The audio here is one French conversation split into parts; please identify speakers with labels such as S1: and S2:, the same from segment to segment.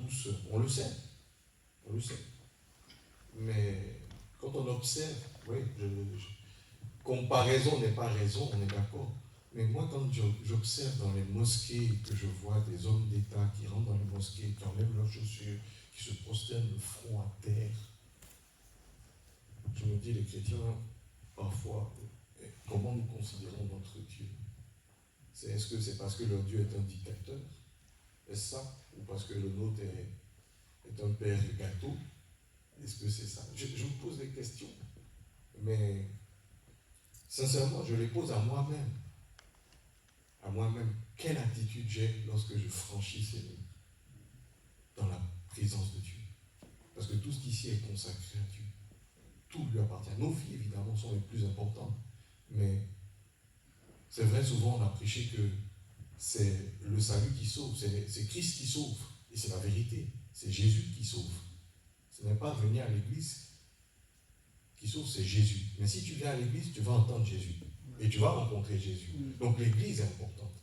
S1: tous, on le sait. Mais quand on observe, oui, comparaison n'est pas raison, on est d'accord. Mais moi, quand j'observe dans les mosquées, que je vois des hommes d'État qui rentrent dans les mosquées, qui enlèvent leurs chaussures, qui se prosternent le front à terre, je me dis, les chrétiens, parfois, comment nous considérons notre Dieu? Est-ce que c'est parce que leur Dieu est un dictateur? Est-ce ça? Ou parce que le nôtre est un père gâteau? Est-ce que c'est ça? Je me pose des questions, mais sincèrement, je les pose à moi-même. À moi-même, quelle attitude j'ai lorsque je franchis ces lignes dans la présence de Dieu? Parce que tout ce qui ici est consacré à Dieu, tout lui appartient. Nos vies, évidemment, sont les plus importantes, mais c'est vrai, souvent on a prêché que c'est le salut qui sauve, c'est Christ qui sauve, et c'est la vérité, c'est Jésus qui sauve. Ce n'est pas venir à l'église qui sauve, c'est Jésus. Mais si tu viens à l'église, tu vas entendre Jésus, et tu vas rencontrer Jésus. Donc l'église est importante.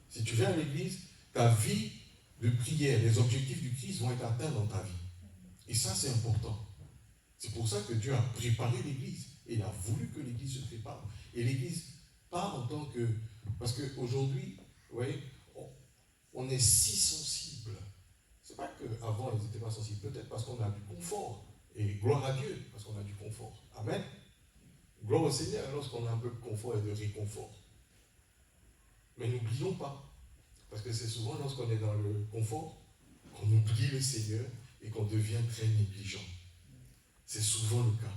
S1: Si tu viens à l'église, ta vie de prière, les objectifs du Christ vont être atteints dans ta vie. Et ça, c'est important. C'est pour ça que Dieu a préparé l'église, et il a voulu que l'église se prépare. Et l'église, pas en tant que... Parce qu'aujourd'hui, vous voyez, on est si sensible. C'est pas qu'avant, ils n'étaient pas sensibles. Peut-être parce qu'on a du confort. Et gloire à Dieu, parce qu'on a du confort. Amen. Gloire au Seigneur lorsqu'on a un peu de confort et de réconfort. Mais n'oublions pas, parce que c'est souvent lorsqu'on est dans le confort qu'on oublie le Seigneur et qu'on devient très négligent. C'est souvent le cas.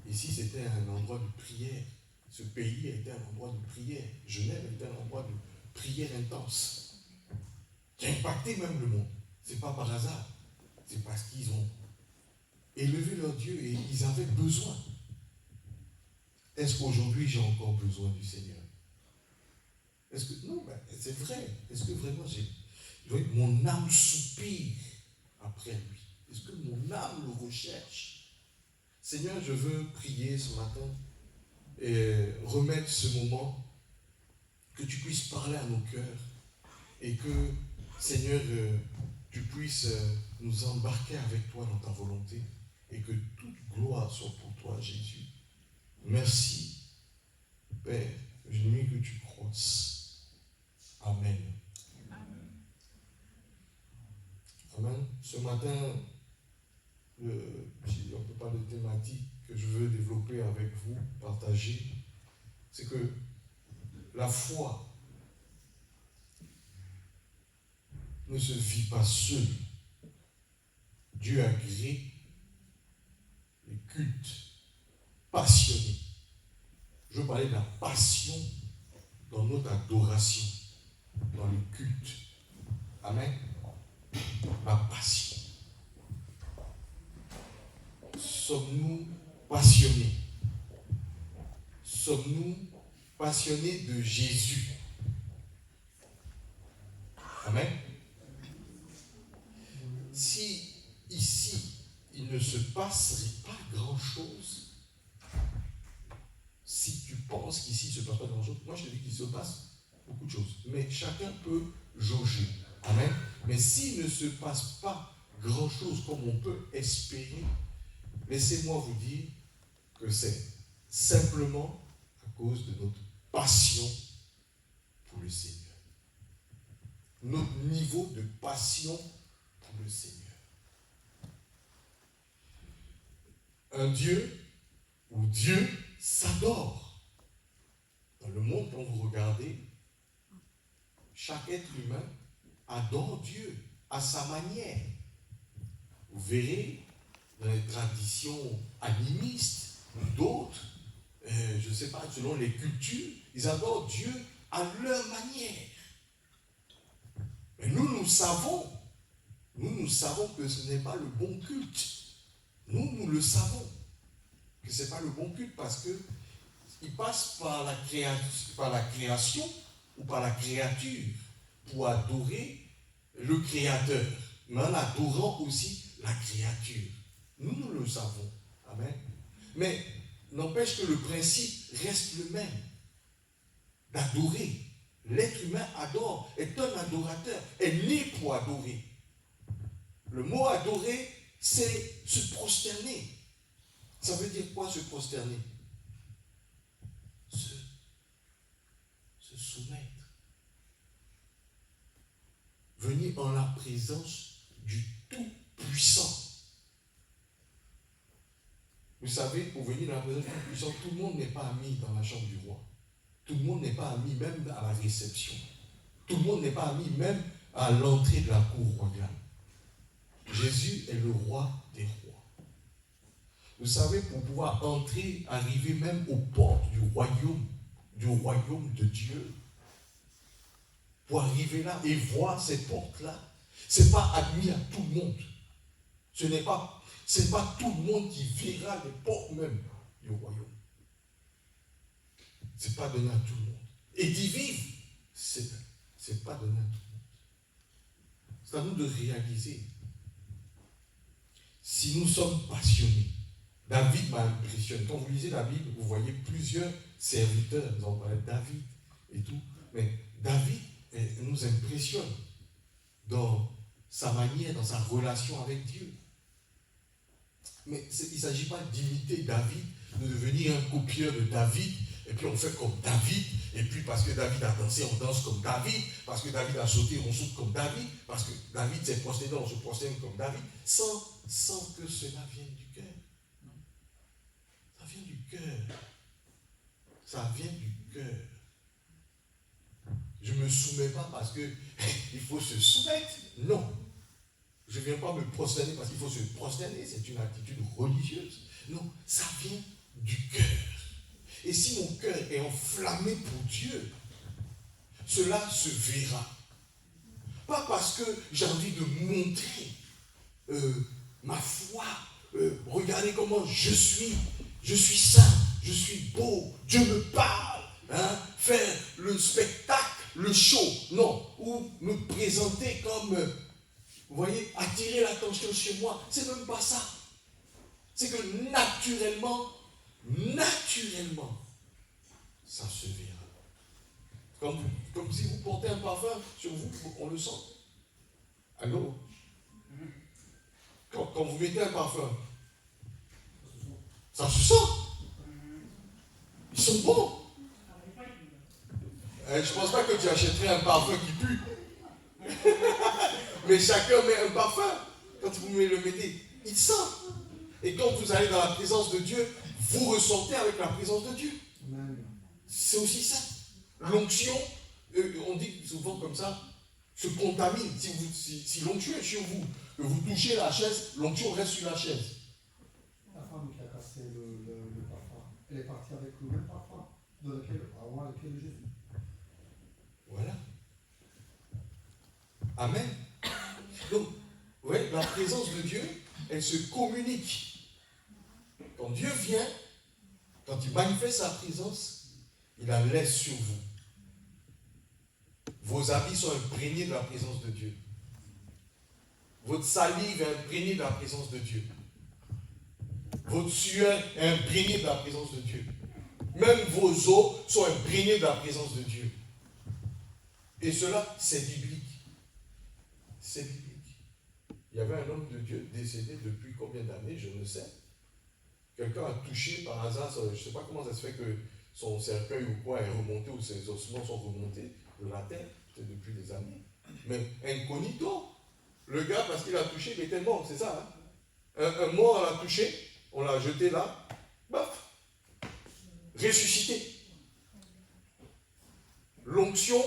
S1: Ici, c'était un endroit de prière. Ce pays a été un endroit de prière. Genève a été un endroit de prière intense, qui a impacté même le monde. Ce n'est pas par hasard. C'est parce qu'ils ont élevé leur Dieu et ils avaient besoin. Est-ce qu'aujourd'hui, j'ai encore besoin du Seigneur? Est-ce que... Non, ben, c'est vrai. Est-ce que vraiment mon âme soupire après lui? Est-ce que mon âme le recherche? Seigneur, je veux prier ce matin et remettre ce moment, que tu puisses parler à nos cœurs et que, Seigneur, tu puisses nous embarquer avec toi dans ta volonté et que toute gloire soit pour toi, Jésus. Merci, Père, je prie que tu croisses. Amen. Amen. Ce matin, il y a un peu pas de thématique que je veux développer avec vous, partager, c'est que la foi ne se vit pas seule. Dieu a créé les cultes passionnés. Je veux parler de la passion dans notre adoration, dans le culte. Amen. La passion. Sommes-nous passionnés? Sommes-nous passionnés de Jésus? Amen. Si ici, il ne se passerait pas grand-chose, si tu penses qu'ici il ne se passe pas grand-chose, moi je te dis qu'il se passe beaucoup de choses. Mais chacun peut jauger. Amen. Mais s'il ne se passe pas grand-chose comme on peut espérer, laissez-moi vous dire que c'est simplement à cause de notre passion pour le Seigneur. Notre niveau de passion pour le Seigneur. Un Dieu où Dieu s'adore. Dans le monde, quand vous regardez, chaque être humain adore Dieu à sa manière. Vous verrez dans les traditions animistes ou d'autres, je ne sais pas, selon les cultures, ils adorent Dieu à leur manière. Mais nous savons que ce n'est pas le bon culte. Nous le savons, que ce n'est pas le bon culte parce qu'il passe par la création ou par la créature pour adorer le Créateur, mais en adorant aussi la créature. Nous le savons. Amen. Mais n'empêche que le principe reste le même, d'adorer. L'être humain adore, est un adorateur, est né pour adorer. Le mot adorer, c'est se prosterner. Ça veut dire quoi se prosterner? Se soumettre. Venir en la présence du Tout-Puissant. Vous savez, pour venir dans la présence du Tout-Puissant, tout le monde n'est pas admis dans la chambre du roi. Tout le monde n'est pas admis même à la réception. Tout le monde n'est pas admis même à l'entrée de la cour royale. Jésus est le roi des rois. Vous savez, pour pouvoir entrer, arriver même aux portes du royaume de Dieu, pour arriver là et voir ces portes-là, ce n'est pas admis à tout le monde. Ce n'est pas tout le monde qui verra les portes même du royaume. Ce n'est pas donné à tout le monde. Et d'y vivre, ce n'est pas donné à tout le monde. C'est à nous de réaliser. Si nous sommes passionnés, David m'a impressionné. Quand vous lisez la Bible, vous voyez plusieurs serviteurs. Nous en parlons de David et tout. Mais David nous impressionne dans sa manière, dans sa relation avec Dieu. Mais il ne s'agit pas d'imiter David, de devenir un copieur de David, et puis on fait comme David, et puis parce que David a dansé, on danse comme David, parce que David a sauté, on saute comme David, parce que David s'est prosterné, on se prosterne comme David, sans que cela vienne du cœur. Ça vient du cœur. Ça vient du cœur. Je ne me soumets pas parce qu'il faut se soumettre. Non. Je ne viens pas me prosterner parce qu'il faut se prosterner. C'est une attitude religieuse. Non, ça vient du cœur. Et si mon cœur est enflammé pour Dieu, cela se verra. Pas parce que j'ai envie de montrer ma foi. Regardez comment je suis saint, je suis beau, Dieu me parle. Faire le spectacle, le show, non. Ou me présenter comme, vous voyez, attirer l'attention chez moi. C'est même pas ça. C'est que naturellement, ça se verra. Comme si vous portez un parfum sur vous, on le sent. Allô? Quand vous mettez un parfum, ça se sent. Ils sont bons. Je ne pense pas que tu achèterais un parfum qui pue. Mais chacun met un parfum. Quand vous le mettez, il sent. Et quand vous allez dans la présence de Dieu, vous ressentez avec la présence de Dieu. C'est aussi ça. L'onction, on dit souvent comme ça, se contamine. Si l'onction est sur vous, que vous touchez la chaise, l'onction reste sur la chaise.
S2: La femme qui a cassé le parfum, elle est partie avec le même parfum dans lequel Jésus.
S1: Voilà. Amen. Donc, vous voyez, la présence de Dieu, elle se communique. Quand Dieu vient, quand il manifeste sa présence, il la laisse sur vous. Vos habits sont imprégnés de la présence de Dieu. Votre salive est imprégnée de la présence de Dieu. Votre sueur est imprégnée de la présence de Dieu. Même vos os sont imprégnés de la présence de Dieu. Et cela, c'est biblique. C'est biblique. Il y avait un homme de Dieu décédé depuis combien d'années, je ne sais. Quelqu'un a touché par hasard, je ne sais pas comment ça se fait que son cercueil ou quoi est remonté, ou ses ossements sont remontés de la terre, peut-être depuis des années. Mais incognito, le gars, parce qu'il a touché, il était mort, c'est ça. Un mort l'a touché, on l'a jeté là, baf, ressuscité. L'onction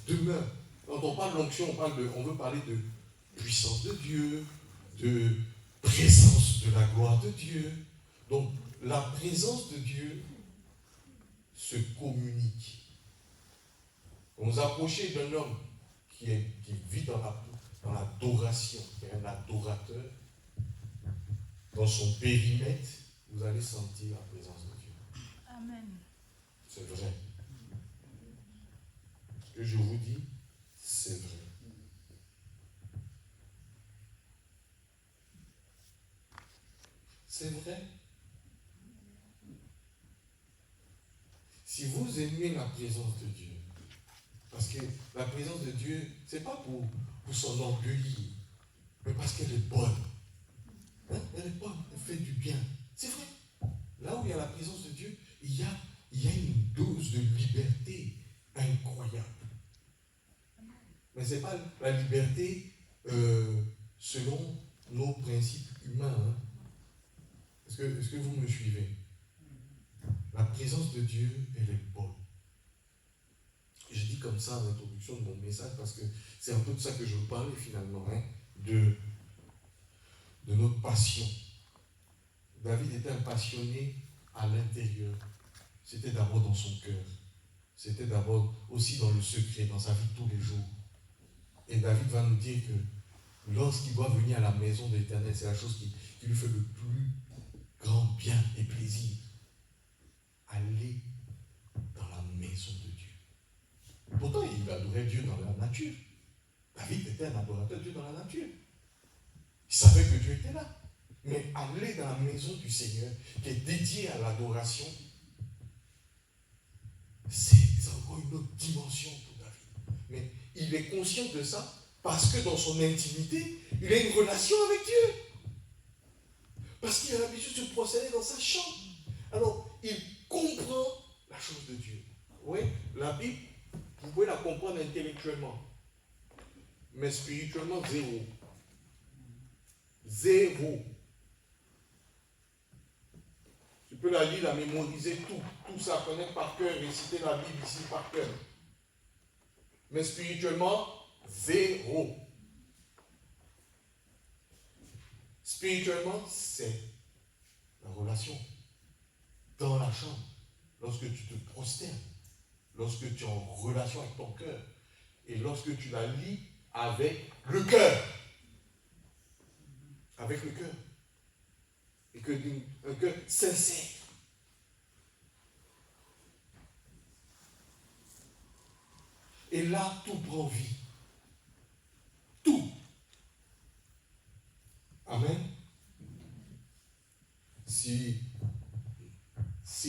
S1: demeure. Quand on parle d'onction, on veut parler de puissance de Dieu, de présence de la gloire de Dieu. Donc, la présence de Dieu se communique. Vous vous approchez d'un homme qui vit dans l'adoration, qui est un adorateur, dans son périmètre, vous allez sentir la présence de Dieu.
S3: Amen.
S1: C'est vrai. Ce que je vous dis, c'est vrai. C'est vrai. Si vous aimez la présence de Dieu, parce que la présence de Dieu, ce n'est pas pour s'enorgueillir. mais parce qu'elle est bonne. Hein? Elle est bonne, elle fait du bien. C'est vrai. Là où il y a la présence de Dieu, il y a une dose de liberté incroyable. Mais ce n'est pas la liberté selon nos principes humains. Hein? Est-ce que vous me suivez? La présence de Dieu, elle est bonne. Je dis comme ça en introduction de mon message parce que c'est un peu de ça que je veux parler finalement, hein, de notre passion. David était un passionné à l'intérieur. C'était d'abord dans son cœur. C'était d'abord aussi dans le secret, dans sa vie de tous les jours. Et David va nous dire que lorsqu'il doit venir à la maison de l'Éternel, c'est la chose qui lui fait le plus grand bien et plaisir. Aller dans la maison de Dieu. Pourtant, il adorait Dieu dans la nature. David était un adorateur de Dieu dans la nature. Il savait que Dieu était là. Mais aller dans la maison du Seigneur, qui est dédiée à l'adoration, c'est encore une autre dimension pour David. Mais il est conscient de ça parce que dans son intimité, il a une relation avec Dieu. Parce qu'il a l'habitude de se procéder dans sa chambre. Alors, il comprend la chose de Dieu. Oui, la Bible, vous pouvez la comprendre intellectuellement. Mais spirituellement, zéro. Zéro. Tu peux la lire, la mémoriser, tout ça, connaître par cœur, réciter la Bible ici par cœur. Mais spirituellement, zéro. Spirituellement, c'est la relation. Dans la chambre, lorsque tu te prosternes, lorsque tu es en relation avec ton cœur, et lorsque tu la lis avec le cœur. Avec le cœur. Et que un cœur sincère. Et là, tout prend vie. Tout. Amen. Si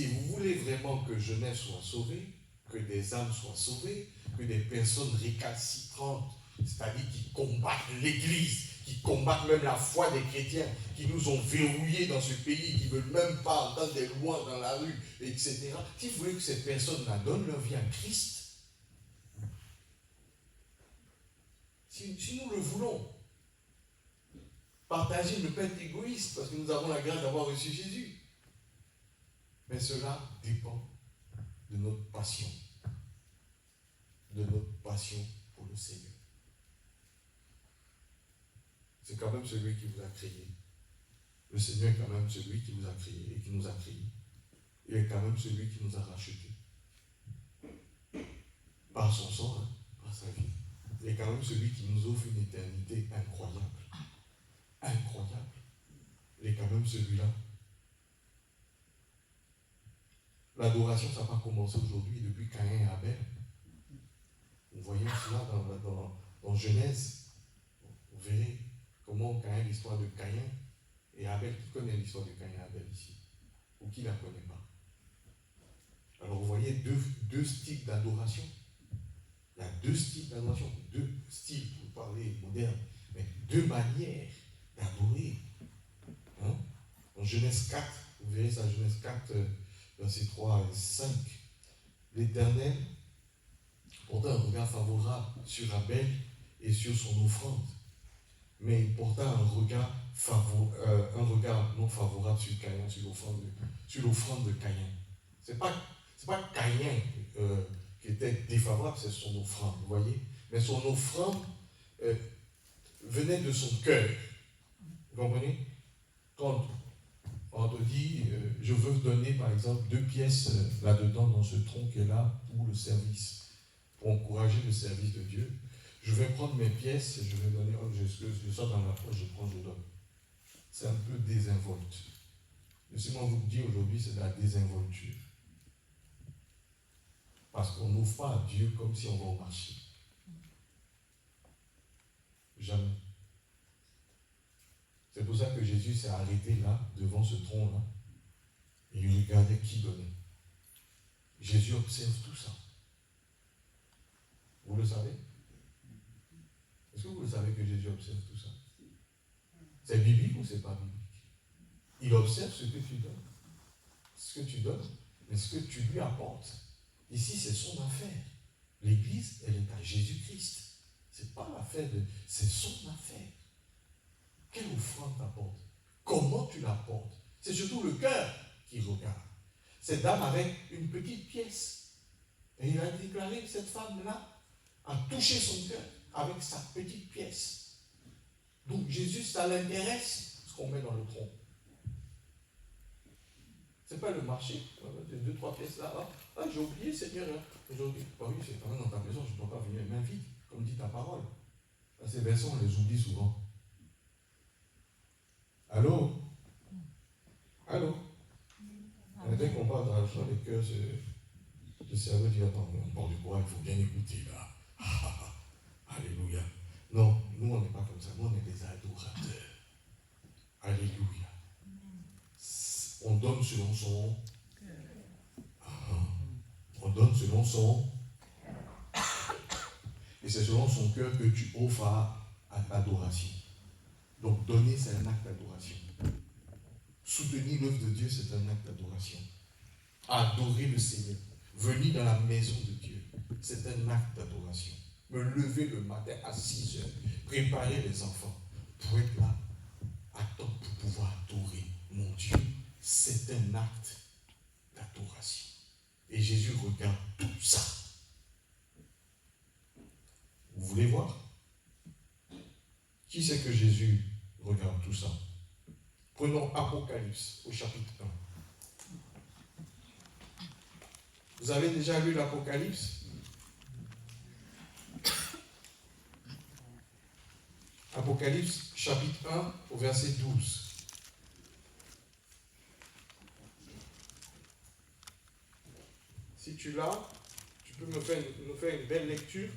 S1: vous voulez vraiment que Genève soit sauvée, que des âmes soient sauvées, que des personnes récalcitrantes, c'est-à-dire qui combattent l'Église, qui combattent même la foi des chrétiens, qui nous ont verrouillés dans ce pays, qui ne veulent même pas entendre des lois dans la rue, etc. Si vous voulez que ces personnes-là donnent leur vie à Christ, si nous le voulons, partager ne peut être égoïste, parce que nous avons la grâce d'avoir reçu Jésus. Mais cela dépend de notre passion. De notre passion pour le Seigneur. C'est quand même celui qui vous a créé. Le Seigneur est quand même celui qui vous a créé et qui nous a créés. Il est quand même celui qui nous a rachetés. Par son sang, hein, par sa vie. Il est quand même celui qui nous offre une éternité incroyable. Incroyable. Il est quand même celui-là. L'adoration, ça n'a pas commencé aujourd'hui depuis Caïn et Abel. Vous voyez cela dans Genèse. Vous verrez comment Caïn, l'histoire de Caïn et Abel. Qui connaît l'histoire de Caïn et Abel ici? Ou qui ne la connaît pas? Alors vous voyez deux styles d'adoration. Il y a deux styles d'adoration. Deux styles, pour parler moderne, mais deux manières d'adorer. Hein? En Genèse 4, vous verrez ça, Genèse 4, versets 3 et 5. L'Éternel porta un regard favorable sur Abel et sur son offrande. Mais il porta un regard non favorable sur Caïn, sur l'offrande de Caïn. C'est pas Caïn qui était défavorable, c'est son offrande, vous voyez. Mais son offrande venait de son cœur. Vous comprenez? Quand on te dit, je veux donner par exemple 2 pièces là-dedans, dans ce tronc qui est là, pour le service, pour encourager le service de Dieu, je vais prendre mes pièces et je vais donner, je sors dans la poche, je prends, je donne. C'est un peu désinvolte. Laissez-moi vous dire aujourd'hui, c'est de la désinvolture. Parce qu'on n'ouvre pas à Dieu comme si on va au marché. Jamais. C'est pour ça que Jésus s'est arrêté là, devant ce tronc-là, et il regardait qui donnait. Jésus observe tout ça. Vous le savez? Est-ce que vous le savez que Jésus observe tout ça? C'est biblique ou c'est pas biblique? Il observe ce que tu donnes. Ce que tu donnes, mais ce que tu lui apportes. Ici, c'est son affaire. L'Église, elle est à Jésus-Christ. C'est pas l'affaire de... C'est son affaire. Quelle offrande t'apportes? Comment tu l'apportes? C'est surtout le cœur qui regarde. Cette dame avec une petite pièce. Et il a déclaré, cette femme-là a touché son cœur avec sa petite pièce. Donc Jésus, ça l'intéresse ce qu'on met dans le tronc. C'est pas le marché. Des 2-3 pièces là. Ah, j'ai oublié, Seigneur. Aujourd'hui, bah oui, c'est quand même dans ta maison, je ne dois pas venir main vide, comme dit ta parole. Ces versets, on les oublie souvent. Allô? Allô? Dès qu'on parle d'argent, les cœurs le cerveau dit, attends, on parle de quoi? Il faut bien écouter là. Alléluia. Non, nous on n'est pas comme ça. Nous on est des adorateurs. Alléluia. On donne selon son. On donne selon son. Et c'est selon son cœur que tu offres à l'adoration. Donc donner, c'est un acte d'adoration. Soutenir l'œuvre de Dieu, c'est un acte d'adoration. Adorer le Seigneur. Venir dans la maison de Dieu, c'est un acte d'adoration. Me lever le matin à 6 heures, préparer les enfants pour être là à temps pour pouvoir adorer mon Dieu, c'est un acte d'adoration. Et Jésus regarde tout ça. Vous voulez voir? Qui c'est que Jésus regarde tout ça? Prenons Apocalypse au chapitre 1. Vous avez déjà lu l'Apocalypse? Apocalypse chapitre 1 au verset 12. Si tu l'as, tu peux nous faire une belle lecture.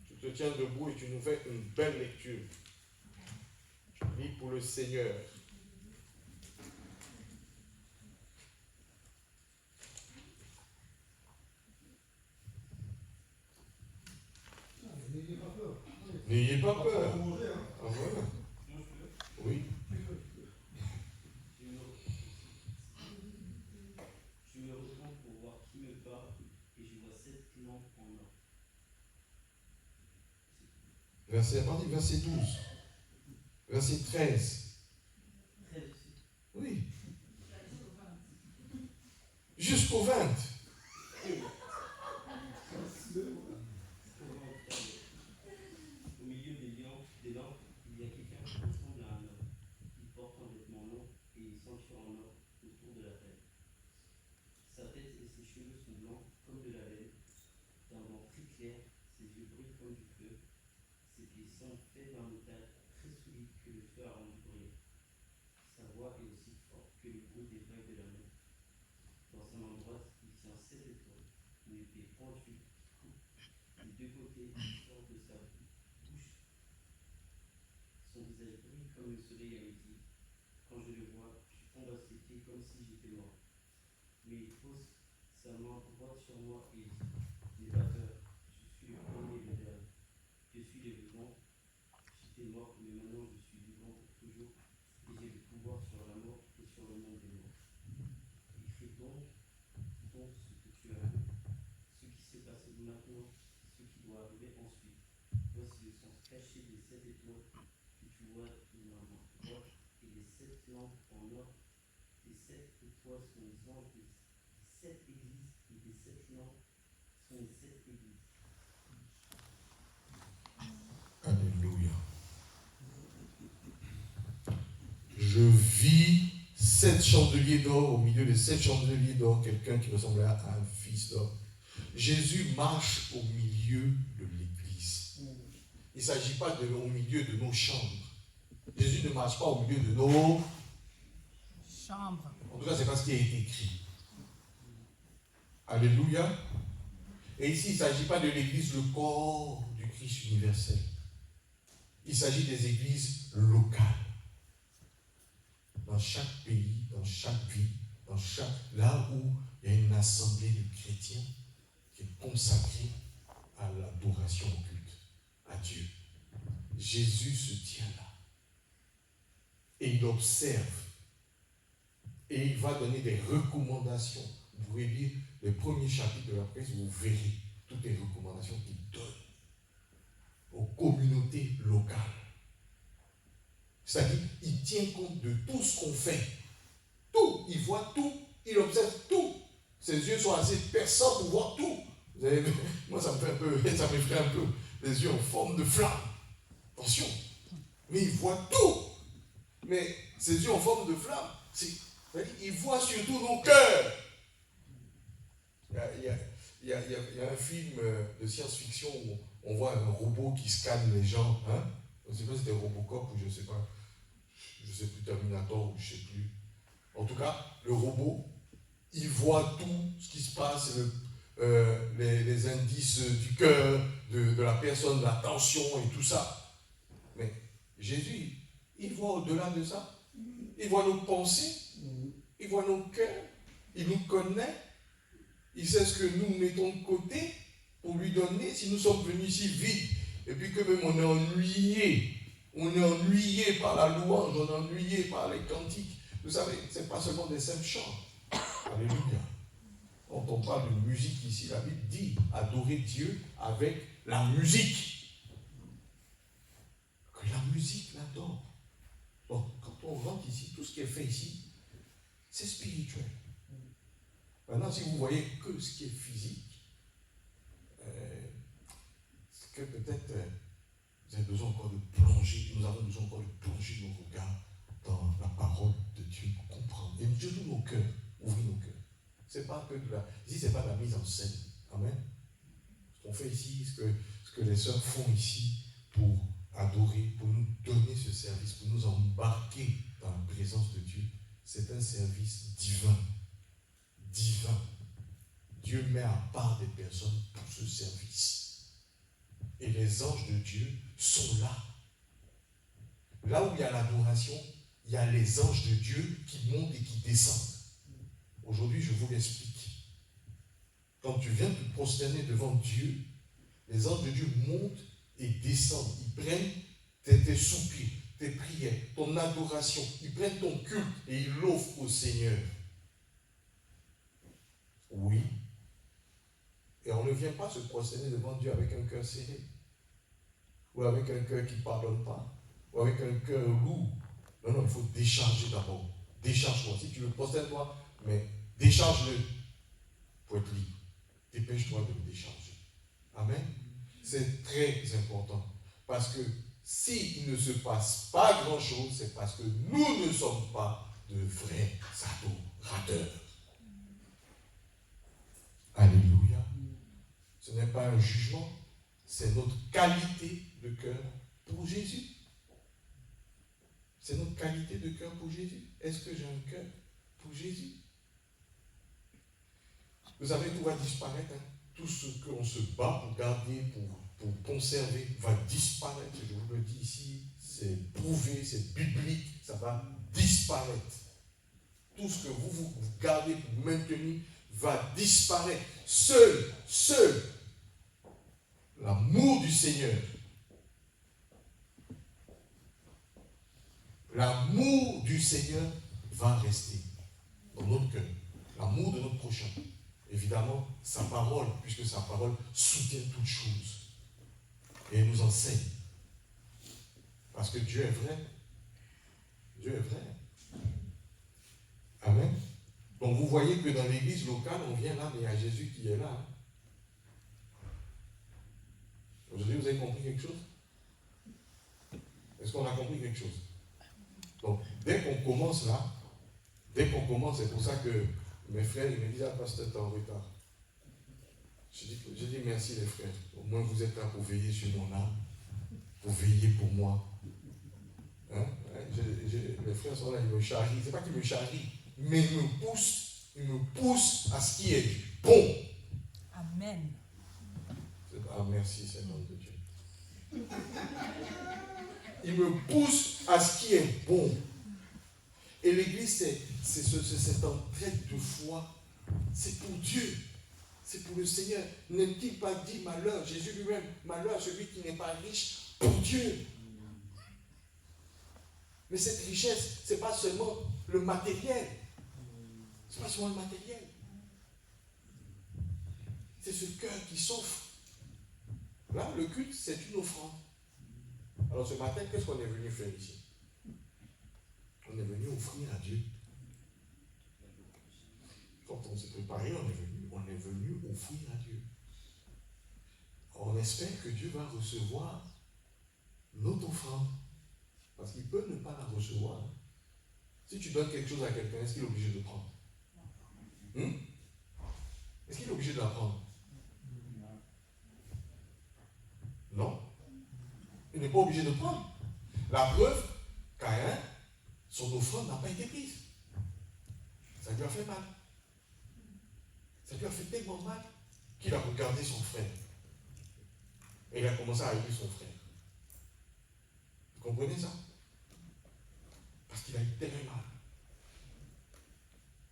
S1: Tu te tiens debout et tu nous fais une belle lecture. Tu lis pour le Seigneur. N'ayez pas peur. Ah, voilà. Oui.
S3: Je me retourne pour voir qui me parle et je vois 7 lampes en or.
S1: Verset 12. Verset 13. Oui. Jusqu'au 20.
S3: Au milieu des lampes, il y a quelqu'un qui ressemble à un homme. Il porte un vêtement long et une ceinture en or autour de la taille. Sa tête et ses cheveux sont blancs comme de la laine, d'un blanc très clair, ses yeux brillent comme du feu. Ses pieds sont faits d'un métal très solide que le feu a rendu brillant. Sa voix est aussi forte que le bruit des vagues de la mer. Dans sa main droite, il tient 7 étoiles, une épée pointue qui coupe des 2 côtés qui sortent de sa bouche. Son visage brille comme le soleil à midi. Quand je le vois, je tombe à ses pieds comme si j'étais mort. Mais il pose sa main droite sur moi et dit, n'aie pas peur, je suis le premier et le dernier. Je suis le vivant. J'étais mort, mais maintenant je suis vivant pour toujours, et j'ai le pouvoir sur la mort et sur le monde des morts. Écris donc ce que tu as vu, ce qui s'est passé maintenant, ce qui doit arriver ensuite. Voici le sens caché des 7 étoiles que tu vois de ma main droite et les 7 lampes en or. Les 7 étoiles sont les anges des 7 églises et les 7 lampes sont les 7 églises.
S1: Alléluia. Je vis 7 chandeliers d'or, au milieu de 7 chandeliers d'or, quelqu'un qui ressemblait à un fils d'homme. Jésus marche au milieu de l'église. Il ne s'agit pas au milieu de nos chambres. Jésus ne marche pas au milieu de nos chambres. En tout cas, c'est pas ce qui a été écrit. Alléluia. Et ici, il ne s'agit pas de l'église, le corps du Christ universel. Il s'agit des églises locales. Dans chaque pays, dans chaque ville, là où il y a une assemblée de chrétiens qui est consacrée à l'adoration au culte, à Dieu. Jésus se tient là. Et il observe. Et il va donner des recommandations. Vous pouvez lire les premiers chapitres de la presse, vous verrez toutes les recommandations qu'il donne aux communautés locales. C'est-à-dire, il tient compte de tout ce qu'on fait. Tout, il voit tout, il observe tout. Ses yeux sont assez perçants pour voir tout. Vous avez vu, moi ça m'effraie un peu. Les yeux en forme de flamme. Attention. Mais il voit tout. Mais ses yeux en forme de flamme, il voit surtout nos cœurs. Il y a un film de science-fiction où on voit un robot qui scanne les gens. Hein? Je ne sais pas si c'était Robocop ou je ne sais pas. Je ne sais plus, Terminator ou je ne sais plus. En tout cas, le robot, il voit tout ce qui se passe, les indices du cœur, de la personne, la tension et tout ça. Mais Jésus, il voit au-delà de ça. Il voit nos pensées, il voit nos cœurs, il nous connaît, il sait ce que nous mettons de côté pour lui donner si nous sommes venus ici vides. Et puis que même on est ennuyé par la louange, on est ennuyé par les cantiques. Vous savez, ce n'est pas seulement des simples chants. Alléluia. Quand on parle de musique ici, la Bible dit adorer Dieu avec la musique. Que la musique l'adore. Donc, quand on rentre ici, tout ce qui est fait ici, c'est spirituel. Maintenant, si vous voyez que ce qui est physique, c'est que peut-être vous avez besoin encore de plonger, nous avons besoin encore de plonger nos regards dans la parole de Dieu pour comprendre. Et Dieu nous nos cœurs, ouvrir nos cœurs. C'est pas que ici, ce n'est pas de la mise en scène. Amen. Ce qu'on fait ici, ce que les sœurs font ici pour adorer, pour nous donner ce service, pour nous embarquer dans la présence de Dieu, c'est un service divin. Divin. Dieu met à part des personnes pour ce service. Et les anges de Dieu sont là. Là où il y a l'adoration, il y a les anges de Dieu qui montent et qui descendent. Aujourd'hui, je vous l'explique. Quand tu viens te prosterner devant Dieu, les anges de Dieu montent et descendent. Ils prennent tes soupirs, tes prières, ton adoration. Ils prennent ton culte et ils l'offrent au Seigneur. Oui. Et on ne vient pas se prosterner devant Dieu avec un cœur serré. Ou avec un cœur qui ne pardonne pas. Ou avec un cœur lourd. Non, il faut décharger d'abord. Décharge-toi. Si tu veux prosterner-toi, mais décharge-le pour être libre. Dépêche-toi de le décharger. Amen. C'est très important. Parce que s'il ne se passe pas grand-chose, c'est parce que nous ne sommes pas de vrais adorateurs. Alléluia. Ce n'est pas un jugement, c'est notre qualité de cœur pour Jésus. C'est notre qualité de cœur pour Jésus. Est-ce que j'ai un cœur pour Jésus? Vous savez, tout va disparaître. Hein? Tout ce qu'on se bat pour garder, pour conserver, va disparaître. Je vous le dis ici, c'est prouvé, c'est biblique, ça va disparaître. Tout ce que vous gardez pour maintenir va disparaître. Seul, l'amour du Seigneur, l'amour du Seigneur va rester dans notre cœur. L'amour de notre prochain. Évidemment, sa parole, puisque sa parole soutient toutes choses. Et elle nous enseigne. Parce que Dieu est vrai. Dieu est vrai. Amen. Donc vous voyez que dans l'église locale, on vient là, mais il y a Jésus qui est là. Aujourd'hui, vous avez compris quelque chose? Est-ce qu'on a compris quelque chose? Donc, dès qu'on commence là, c'est pour ça que mes frères, ils me disent, ah, pasteur, t'es en retard. Je dis merci les frères. Au moins vous êtes là pour veiller sur mon âme, pour veiller pour moi. Hein? Les frères sont là, ils me charrient. C'est pas qu'ils me charrient, mais ils me poussent à ce qui est bon.
S4: Amen.
S1: Ah, merci, Seigneur de Dieu. Ils me poussent à ce qui est bon. Et l'église, c'est cette entraide de foi. C'est pour Dieu. C'est pour le Seigneur. N'est-il pas dit malheur, Jésus lui-même, malheur à celui qui n'est pas riche pour Dieu. Mais cette richesse, ce n'est pas seulement le matériel. Ce n'est pas seulement le matériel. C'est ce cœur qui souffre. Là, le culte, c'est une offrande. Alors ce matin, qu'est-ce qu'on est venu faire ici? On est venu offrir à Dieu. Quand on s'est préparé, on est venu offrir à Dieu. On espère que Dieu va recevoir notre offrande. Parce qu'il peut ne pas la recevoir. Si tu donnes quelque chose à quelqu'un, est-ce qu'il est obligé de prendre? Est-ce qu'il est obligé de la prendre? Non. Il n'est pas obligé de prendre. La preuve, Caïn, son offrande n'a pas été prise. Ça lui a fait mal. Ça lui a fait tellement mal qu'il a regardé son frère. Et il a commencé à haïr son frère. Vous comprenez ça? Parce qu'il a eu tellement mal.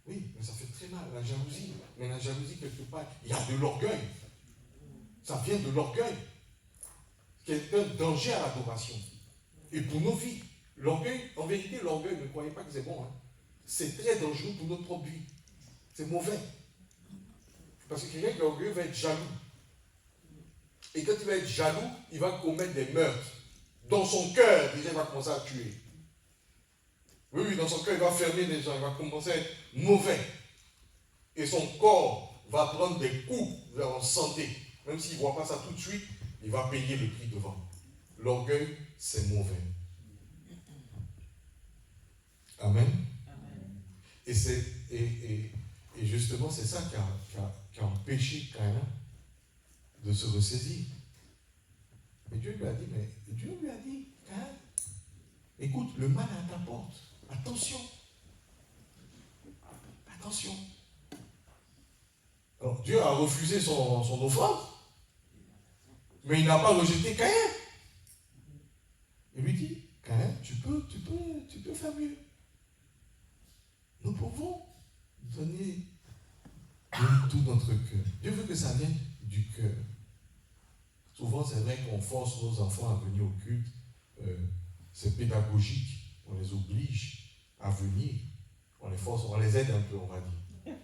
S1: Oui, mais ça fait très mal, la jalousie. Mais la jalousie, quelque part, il y a de l'orgueil. Ça vient de l'orgueil. C'est un danger à l'adoration. Et pour nos vies, l'orgueil, en vérité, l'orgueil, ne croyez pas que c'est bon. Hein. C'est très dangereux pour notre propre vie. C'est mauvais. Parce que quelqu'un qui est orgueilleux va être jaloux. Et quand il va être jaloux, il va commettre des meurtres. Dans son cœur, déjà, il va commencer à tuer. Oui, dans son cœur, il va fermer les gens, il va commencer à être mauvais. Et son corps va prendre des coups en santé. Même s'il ne voit pas ça tout de suite, il va payer le prix devant. L'orgueil, c'est mauvais. Amen. Amen. Et justement, c'est ça qui a empêché Caïn de se ressaisir. Et Dieu lui a dit, Caïn, écoute, le mal est à ta porte. Attention. Attention. Alors, Dieu a refusé son offrande, mais il n'a pas rejeté Caïn. Il lui dit, Caïn, tu peux faire mieux. Nous pouvons donner tout notre cœur. Dieu veut que ça vienne du cœur. Souvent, c'est vrai qu'on force nos enfants à venir au culte. C'est pédagogique. On les oblige à venir. On les force, on les aide un peu, on va dire.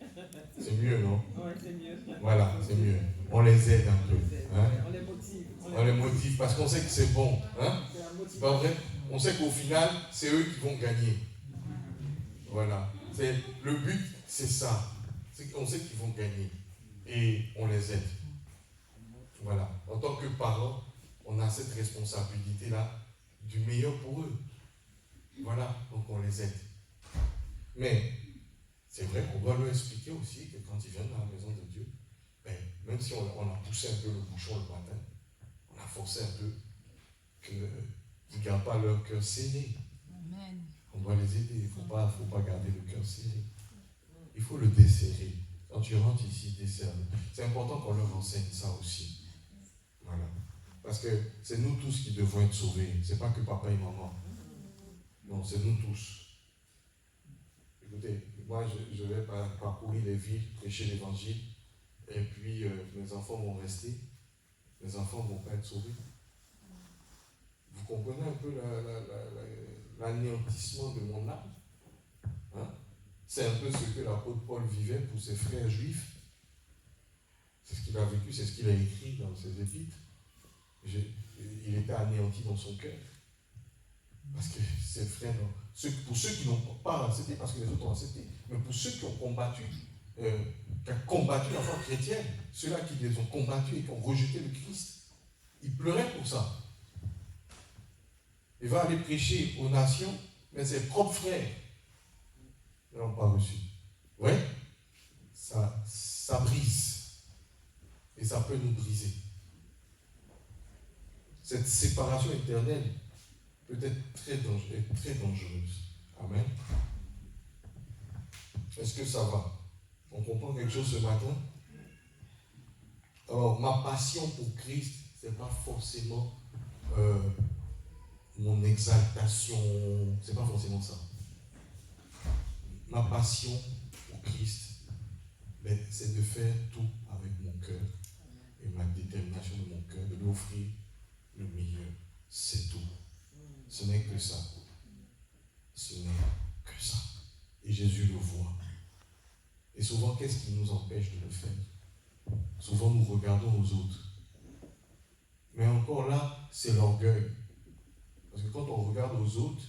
S1: C'est mieux, non?
S4: Oui, c'est mieux.
S1: Voilà, c'est mieux. On les aide un peu. Hein?
S4: On les motive.
S1: On les motive parce qu'on sait que c'est bon. Hein? C'est pas vrai? On sait qu'au final, c'est eux qui vont gagner. Voilà. Le but, c'est ça. C'est qu'on sait qu'ils vont gagner. Et on les aide. Voilà. En tant que parents, on a cette responsabilité-là du meilleur pour eux. Voilà. Donc on les aide. Mais c'est vrai qu'on doit leur expliquer aussi que quand ils viennent dans la maison de Dieu, même si on a poussé un peu le bouchon le matin, on a forcé un peu qu'ils ne gardent pas leur cœur serré.
S5: Amen.
S1: On doit les aider. Il ne faut pas garder le cœur serré. Il faut le desserrer. Quand tu rentres ici, desserre. C'est important qu'on leur enseigne ça aussi. Voilà. Parce que c'est nous tous qui devons être sauvés. Ce n'est pas que papa et maman. Non, c'est nous tous. Écoutez, moi, je vais parcourir les villes, prêcher l'évangile, et puis mes enfants vont rester. Mes enfants ne vont pas être sauvés. Vous comprenez un peu l'anéantissement de mon âme? Hein? C'est un peu ce que l'apôtre Paul vivait pour ses frères juifs. C'est ce qu'il a vécu, c'est ce qu'il a écrit dans ses épîtres. Il était anéanti dans son cœur. Parce que ses frères, pour ceux qui n'ont pas accepté, parce que les autres ont accepté, mais pour ceux qui ont combattu, qui ont combattu la foi chrétienne, ceux-là qui les ont combattus et qui ont rejeté le Christ, ils pleuraient pour ça. Il va aller prêcher aux nations, mais ses propres frères ne l'ont pas reçu. Oui, ça brise. Et ça peut nous briser. Cette séparation éternelle peut être très dangereuse. Amen. Est-ce que ça va? On comprend quelque chose ce matin? Alors, ma passion pour Christ, ce n'est pas forcément mon exaltation, c'est pas forcément ça. Ma passion pour Christ, c'est de faire tout avec mon cœur et ma détermination de mon cœur, de lui offrir le meilleur. C'est tout. Ce n'est que ça. ce n'est que ça. Et Jésus le voit. Et souvent, qu'est-ce qui nous empêche de le faire? Souvent, nous regardons aux autres. Mais encore là, c'est l'orgueil. Parce que quand on regarde aux autres,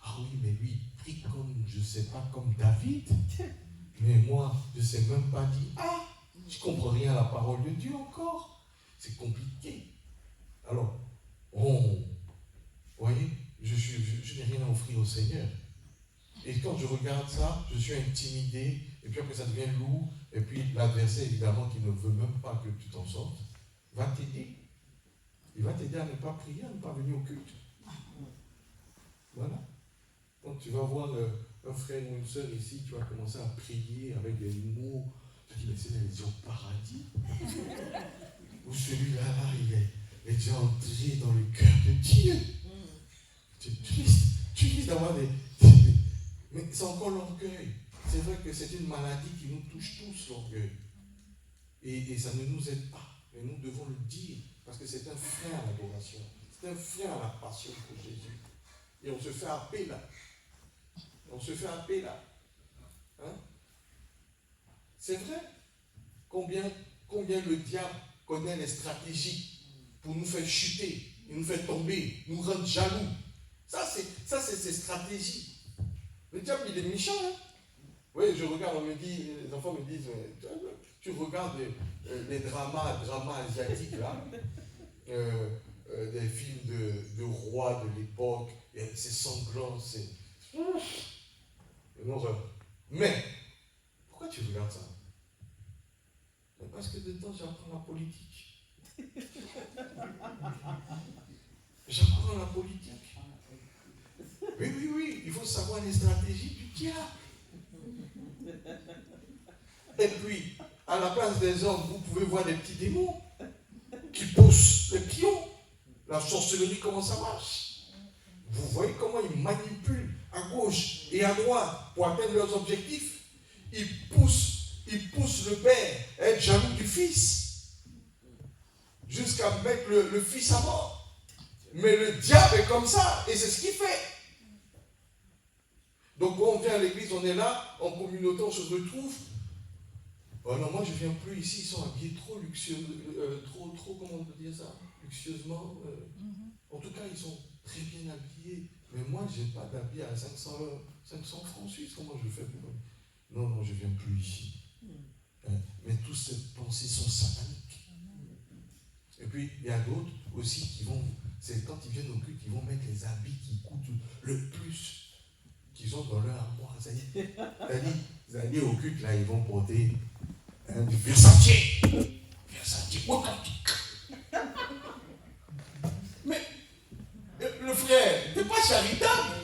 S1: ah oui, mais lui, il prie comme, je ne sais pas, comme David. Mais moi, je ne sais même pas dire, ah, je ne comprends rien à la parole de Dieu encore. C'est compliqué. Alors, vous voyez, je n'ai rien à offrir au Seigneur. Et quand je regarde ça, je suis intimidé, et puis après ça devient lourd, et puis l'adversaire, évidemment, qui ne veut même pas que tu t'en sortes, va t'aider. Il va t'aider à ne pas prier, à ne pas venir au culte. Voilà. Quand tu vas voir un frère ou une soeur ici, tu vas commencer à prier avec des mots, tu dis, mais c'est les au paradis. Ou celui-là, là, il est déjà entré dans le cœur de Dieu. C'est triste d'avoir mais c'est encore l'orgueil. C'est vrai que c'est une maladie qui nous touche tous, l'orgueil. Et ça ne nous aide pas. Mais nous devons le dire, parce que c'est un frein à l'adoration. C'est un frein à la passion pour Jésus. Et on se fait happer là. Hein? C'est vrai. Combien le diable connaît les stratégies pour nous faire chuter, nous faire tomber, nous rendre jaloux. Ça, c'est ses stratégies. Le diable, il est méchant. Hein? Oui, je regarde, on me dit, les enfants me disent, tu regardes les dramas asiatiques, là, des films de rois de l'époque, c'est sanglant, c'est une horreur. Mais, pourquoi tu regardes ça? Parce que dedans, j'apprends la politique. J'apprends la politique. Oui, il faut savoir les stratégies du diable. Et puis, à la place des hommes, vous pouvez voir des petits démons qui poussent les pions. La sorcellerie, comment ça marche? Vous voyez comment ils manipulent à gauche et à droite pour atteindre leurs objectifs. Ils poussent le père à être jaloux du fils, jusqu'à mettre le fils à mort. Mais le diable est comme ça, et c'est ce qu'il fait. Donc quand on vient à l'église, on est là, en communauté, on se retrouve. Oh non, moi je ne viens plus ici, ils sont habillés trop luxueux, trop, comment on peut dire ça, luxueusement. En tout cas, ils sont très bien habillés. Mais moi, je n'ai pas d'habit à 500 francs suisses. Comment je fais pour... Non, je ne viens plus ici. Mais toutes ces pensées sont sataniques. Et puis, il y a d'autres aussi qui vont, c'est quand ils viennent au culte, ils vont mettre les habits qui coûtent le plus qu'ils ont dans leur armoire. C'est-à-dire, au culte, là, ils vont porter du Versace. Mais le frère, tu n'es pas charitable.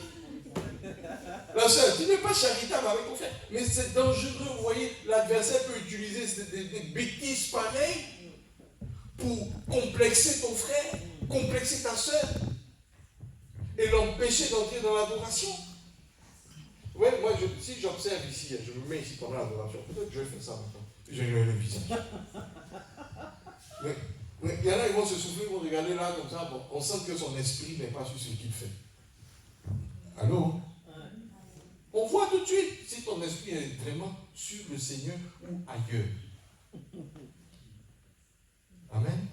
S1: La soeur, tu n'es pas charitable avec ton frère. Mais c'est dangereux, vous voyez, l'adversaire peut utiliser des bêtises pareilles pour complexer ton frère, complexer ta soeur et l'empêcher d'entrer dans l'adoration. Oui, moi, si j'observe ici, je me mets ici pendant l'adoration, peut-être que je vais faire ça maintenant. Je vais le visage. Mais il y en a, ils vont se souffler, ils vont regarder là comme ça, bon, on sent que son esprit n'est pas sur ce qu'il fait. Allô? On voit tout de suite si ton esprit est vraiment sur le Seigneur ou ailleurs. Amen.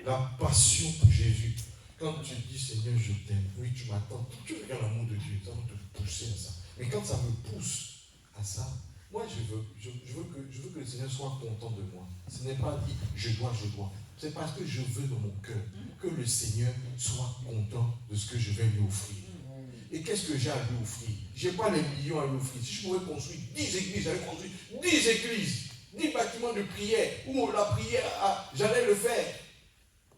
S1: La passion pour Jésus. Quand tu dis Seigneur, je t'aime, oui, tu m'attends, tu regardes l'amour de Dieu, ça va te pousser à ça. Mais quand ça me pousse à ça, moi je veux que le Seigneur soit content de moi. Ce n'est pas dit je dois. C'est parce que je veux dans mon cœur que le Seigneur soit content de ce que je vais lui offrir. Et qu'est-ce que j'ai à lui offrir? Je n'ai pas les millions à lui offrir. Si je pouvais construire 10 églises, j'allais construire 10 églises, 10 bâtiments de prière, où la prière, j'allais le faire.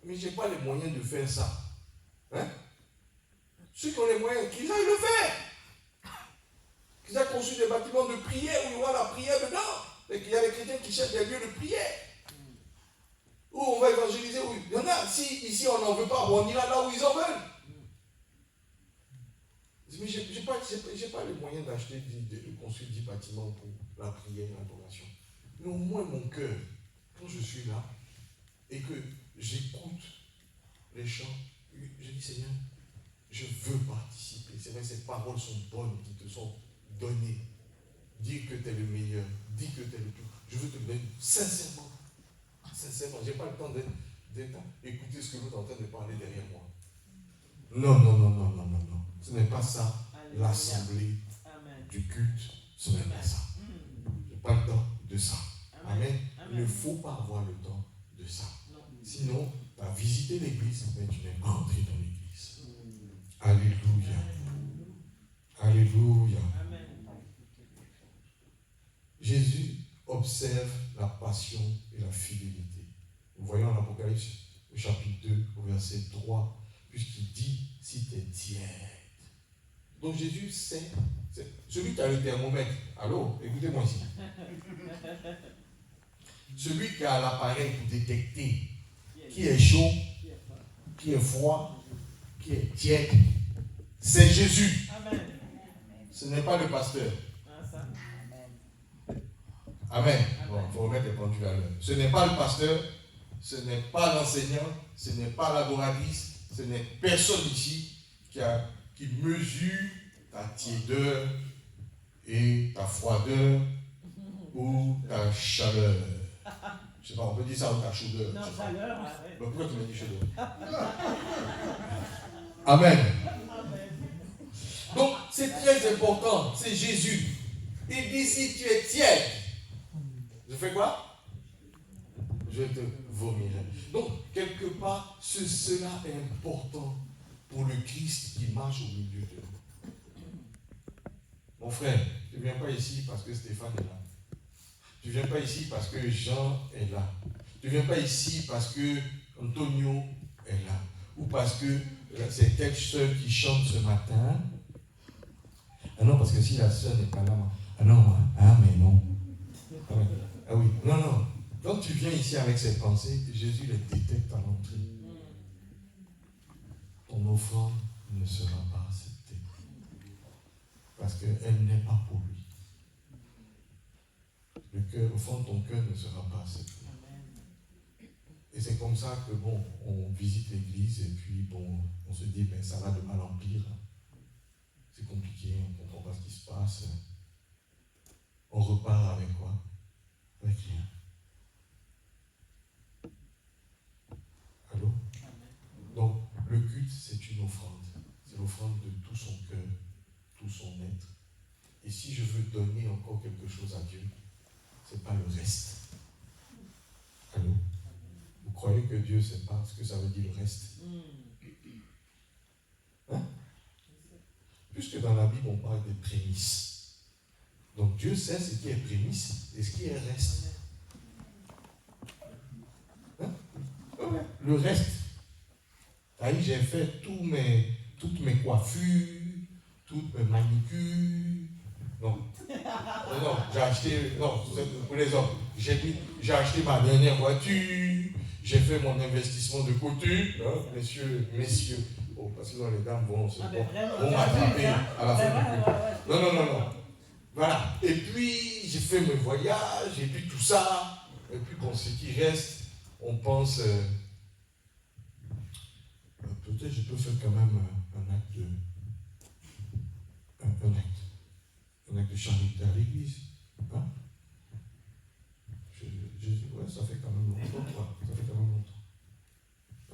S1: Mais je n'ai pas les moyens de faire ça. Hein? Ceux qui ont les moyens, qu'ils aillent le faire. Qu'ils aient construit des bâtiments de prière où il y aura la prière dedans. Et qu'il y a des chrétiens qui cherchent des lieux de prière. Où on va évangéliser. Où il y en a, si ici on n'en veut pas, on ira là où ils en veulent. Mais je n'ai pas les moyens d'acheter, de construire 10 bâtiments pour la prière et l'adoration. Mais au moins mon cœur, quand je suis là, et que j'écoute les chants, je dis Seigneur, Je veux participer. C'est vrai, ces paroles sont bonnes, qui te sont données. Dis que tu es le meilleur. Dis que tu es le plus. Je veux te donner sincèrement. Sincèrement. Je n'ai pas le temps d'être écouter ce que l'autre est en train de parler derrière moi. Non, non, non, non, non, non, non. Ce n'est pas ça.
S4: Alléluia.
S1: L'assemblée
S4: Amen.
S1: du culte, ce n'est pas ça. Je n'ai pas le temps de ça. Amen. Il ne faut pas avoir le temps de ça.
S4: Non.
S1: Sinon, tu as visité l'église, mais tu n'es pas entré dans l'église. Alléluia. Alléluia.
S4: Amen.
S1: Jésus observe la passion et la fidélité. Nous voyons en Apocalypse, au chapitre 2, au verset 3, puisqu'il dit, si tu es tiède. Donc Jésus sait, c'est celui qui a le thermomètre. Allô, écoutez-moi ici. Celui qui a l'appareil pour détecter qui est chaud, qui est froid, qui est tiède, c'est Jésus.
S4: Amen.
S1: Ce n'est pas le pasteur.
S4: Ah, ça.
S1: Amen. Bon, il faut remettre les pendules à l'heure. Ce n'est pas le pasteur, ce n'est pas l'enseignant, ce n'est pas l'adoratrice, ce n'est personne ici qui mesure ta tiédeur et ta froideur ou ta chaleur. Je ne sais pas, on peut dire ça ou ta chaudeur.
S4: Non,
S1: je sais pas.
S4: chaleur.
S1: Mais pourquoi tu m'as dit chaudeur? Amen.
S4: Amen.
S1: Donc, c'est très important. C'est Jésus. Il dit, si tu es tiède, je fais quoi? Je te vomirai. Donc, quelque part, cela est important pour le Christ qui marche au milieu de nous. Mon frère, tu ne viens pas ici parce que Stéphane est là. Tu ne viens pas ici parce que Jean est là. Tu ne viens pas ici parce que Antonio est là. Ou parce que c'est telle soeur qui chante ce matin. Ah non, parce que si la soeur n'est pas là, ah non, ah mais non. Ah oui, non, non. Quand tu viens ici avec ces pensées, Jésus les détecte à l'entrée. Ton offrande ne sera pas acceptée. Parce qu'elle n'est pas pour lui. Le cœur, au fond de ton cœur ne sera pas accepté. Et c'est comme ça que, bon, on visite l'église et puis, bon, on se dit, ben, ça va de mal en pire. C'est compliqué, on ne comprend pas ce qui se passe. On repart avec quoi? Avec rien. Allô? Donc, le culte, c'est une offrande. C'est l'offrande de tout son cœur, tout son être. Et si je veux donner encore quelque chose à Dieu, ce n'est pas le reste. Allô? Vous croyez que Dieu ne sait pas ce que ça veut dire le reste? Hein? Puisque dans la Bible, on parle des prémices. Donc Dieu sait ce qui est prémisse et ce qui est reste. Hein? Le reste. Ahí, j'ai fait toutes mes coiffures, toutes mes manicures. Non, j'ai acheté, non, pour les hommes, j'ai acheté ma dernière voiture, j'ai fait mon investissement de côté, hein, messieurs, oh, parce que les dames vont m'attraper à la fin du culte. Non. Voilà. Et puis, j'ai fait mes voyages, et puis tout ça, et puis bon, ce qui reste, on pense, peut-être je peux faire quand même un acte de charité à l'église. Hein? Je dis, ouais, ça fait quand même longtemps, quoi. Ça fait quand même longtemps.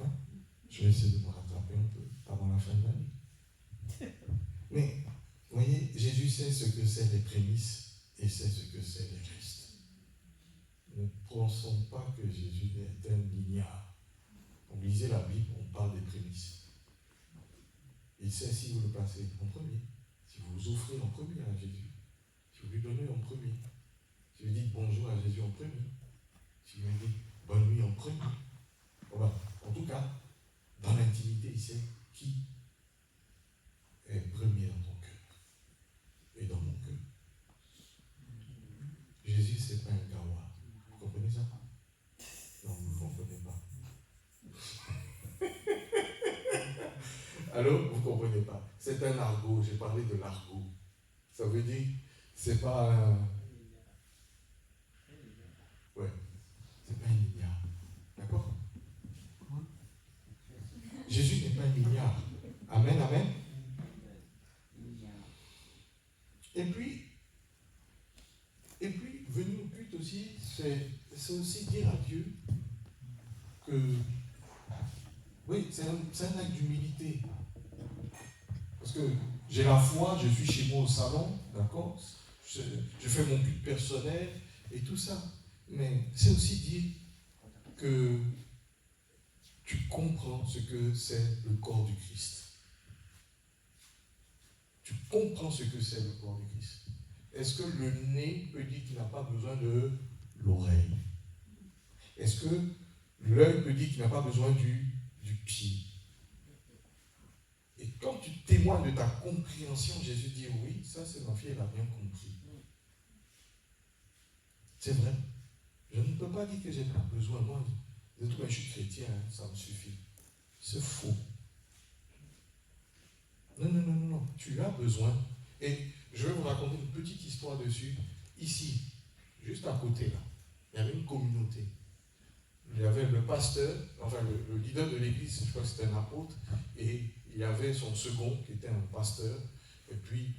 S1: Hein? Je vais essayer de me rattraper un peu avant la fin de l'année. Mais, vous voyez, Jésus sait ce que c'est les prémices et sait ce que c'est les restes. Ne pensons pas que Jésus est un ignare. Quand vous lisez la Bible, on parle des prémices. Il sait si vous le placez en premier, si vous vous offrez en premier à Jésus, si vous lui donnez en premier, si vous dites bonjour à Jésus en premier, si vous lui dites bonne nuit en premier. Voilà. En tout cas, dans l'intimité, il sait qui est premier dans ton cœur et dans mon cœur. Jésus, ce n'est pas un gawa. Vous comprenez ça? Non, vous ne comprenez pas. Alors, vous ne comprenez pas. C'est un argot. J'ai parlé de l'argot. Ça veut dire, c'est pas un... Ouais. C'est pas un ignare. D'accord? Jésus n'est pas un ignare. Amen. Amen, amen. Et puis, venir au culte aussi, c'est aussi dire à Dieu que, oui, c'est un acte d'humilité. Parce que j'ai la foi, je suis chez moi au salon, d'accord, je fais mon culte personnel et tout ça. Mais c'est aussi dire que tu comprends ce que c'est le corps du Christ. Tu comprends ce que c'est le corps du Christ. Est-ce que le nez peut dire qu'il n'a pas besoin de l'oreille? Est-ce que l'œil peut dire qu'il n'a pas besoin du pied? Et quand tu témoignes de ta compréhension, Jésus dit oui, ça c'est ma fille, elle a bien compris. C'est vrai. Je ne peux pas dire que je n'ai pas besoin. Moi, de tout, je suis chrétien, hein, ça me suffit. C'est faux. Non. Tu as besoin. Et je vais vous raconter une petite histoire dessus. Ici, juste à côté, là, il y avait une communauté. Il y avait le pasteur, enfin le leader de l'église, je crois que c'était un apôtre, et il y avait son second qui était un pasteur, et puis